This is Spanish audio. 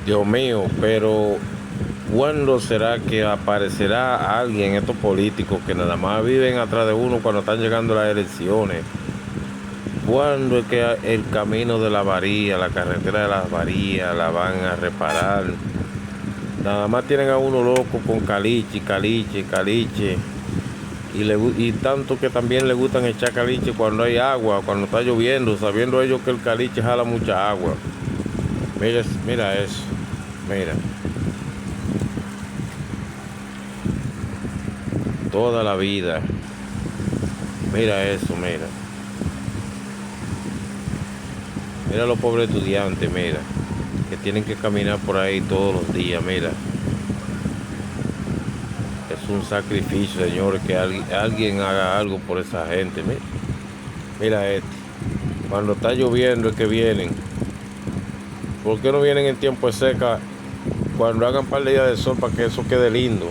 Dios mío, pero ¿cuándo será que aparecerá alguien, estos políticos que nada más viven atrás de uno cuando están llegando las elecciones? ¿Cuándo es que el camino de la baria, la carretera de las barías, la van a reparar? Nada más tienen a uno loco con caliche, caliche, caliche. Y tanto que también le gustan echar caliche cuando hay agua, cuando está lloviendo, sabiendo ellos que el caliche jala mucha agua. Mira, mira eso, mira, toda la vida. Mira eso, mira. Mira los pobres estudiantes, mira, que tienen que caminar por ahí todos los días, mira. Es un sacrificio, señores, que alguien haga algo por esa gente. Mira, mira esto. Cuando está lloviendo es que vienen. ¿Por qué no vienen en tiempo de seca cuando hagan par de días de sol para que eso quede lindo?